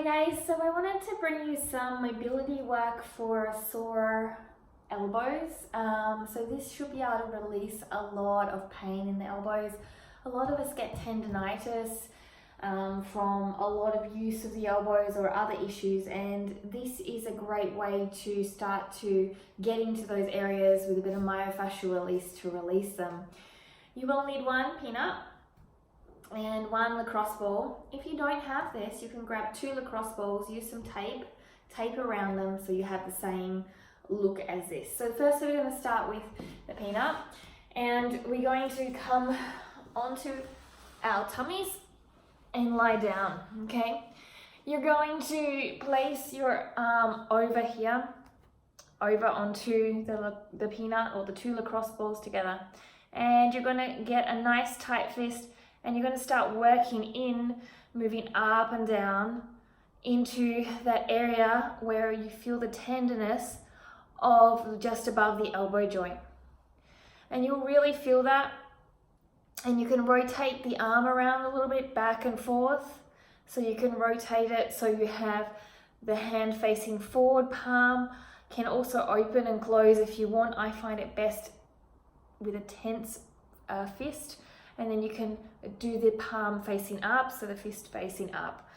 guys, so I wanted to bring you some mobility work for sore elbows. So this should be able to release a lot of pain in the elbows. A lot of us get tendinitis from a lot of use of the elbows or other issues, and this is a great way to start to get into those areas with a bit of myofascial release to release them. You will need one peanut and one lacrosse ball. If you don't have this, you can grab 2 lacrosse balls, use some tape around them so you have the same look as this. So first we're going to start with the peanut, and we're going to come onto our tummies and lie down, okay? You're going to place your arm over here, over onto the peanut or the 2 lacrosse balls together, and you're going to get a nice tight fist. And you're going to start working in, moving up and down into that area where you feel the tenderness of just above the elbow joint. And you'll really feel that. And you can rotate the arm around a little bit back and forth. So you can rotate it so you have the hand facing forward, palm can also open and close if you want. I find it best with a tense fist. And then you can do the palm facing up, so the fist facing up.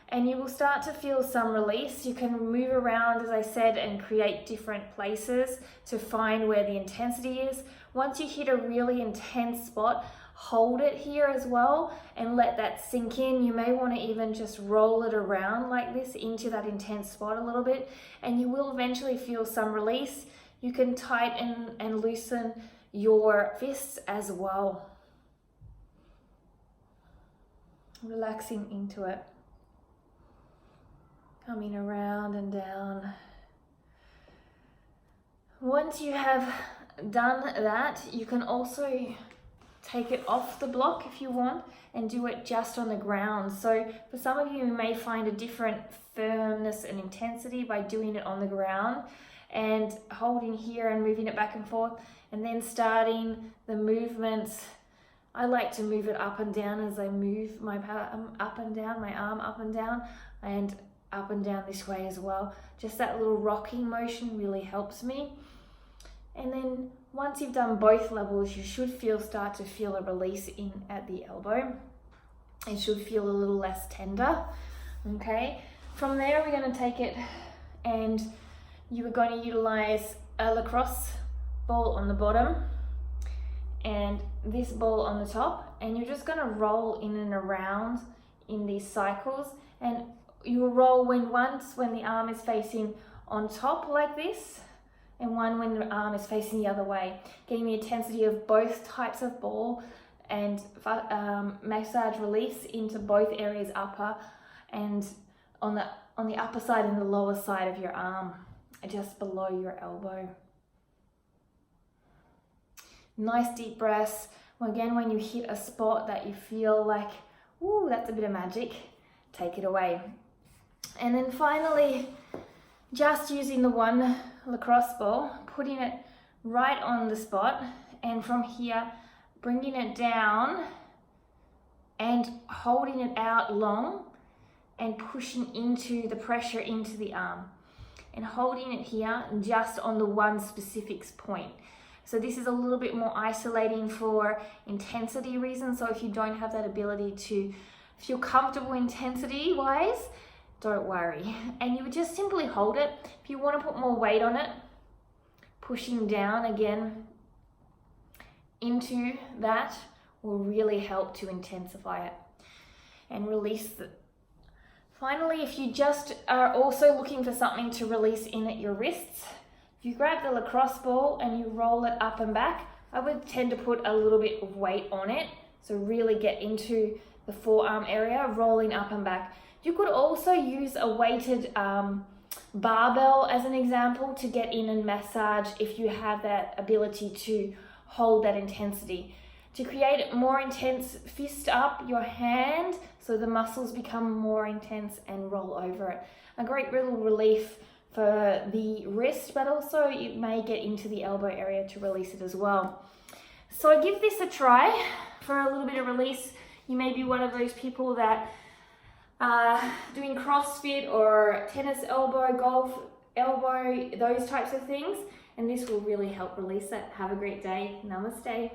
And you will start to feel some release. You can move around, as I said, and create different places to find where the intensity is. Once you hit a really intense spot, hold it here as well and let that sink in. You may want to even just roll it around like this into that intense spot a little bit, and you will eventually feel some release. You can tighten and loosen your fists as well. Relaxing into it, coming around and down. Once you have done that, you can also take it off the block if you want and do it just on the ground. So for some of you may find a different firmness and intensity by doing it on the ground and holding here and moving it back and forth, and then starting the movements. I like to move it up and down as I move my arm up and down, and up and down this way as well. Just that little rocking motion really helps me. And then once you've done both levels, you should start to feel a release in at the elbow. It should feel a little less tender, okay? From there, we're going to take it, and you are going to utilize a lacrosse ball on the bottom and this ball on the top, and you're just going to roll in and around in these cycles, and you will roll once when the arm is facing on top like this, and one when the arm is facing the other way, getting the intensity of both types of ball and massage release into both areas, upper and on the upper side and the lower side of your arm, just below your elbow. Nice deep breaths. Again, when you hit a spot that you feel like, ooh, that's a bit of magic, take it away. And then finally, just using the one lacrosse ball, putting it right on the spot, and from here, bringing it down and holding it out long and pushing into the pressure into the arm and holding it here just on the one specific point. So this is a little bit more isolating for intensity reasons. So if you don't have that ability to feel comfortable intensity wise, don't worry. And you would just simply hold it. If you want to put more weight on it, pushing down again into that will really help to intensify it and release it. Finally, if you just are also looking for something to release in at your wrists, if you grab the lacrosse ball and you roll it up and back, I would tend to put a little bit of weight on it. So really get into the forearm area, rolling up and back. You could also use a weighted barbell as an example to get in and massage if you have that ability to hold that intensity. To create more intense, fist up your hand so the muscles become more intense and roll over it. A great little relief for the wrist, but also it may get into the elbow area to release it as well. So give this a try for a little bit of release. You may be one of those people that doing CrossFit or tennis elbow, golf elbow, those types of things. And this will really help release it. Have a great day. Namaste.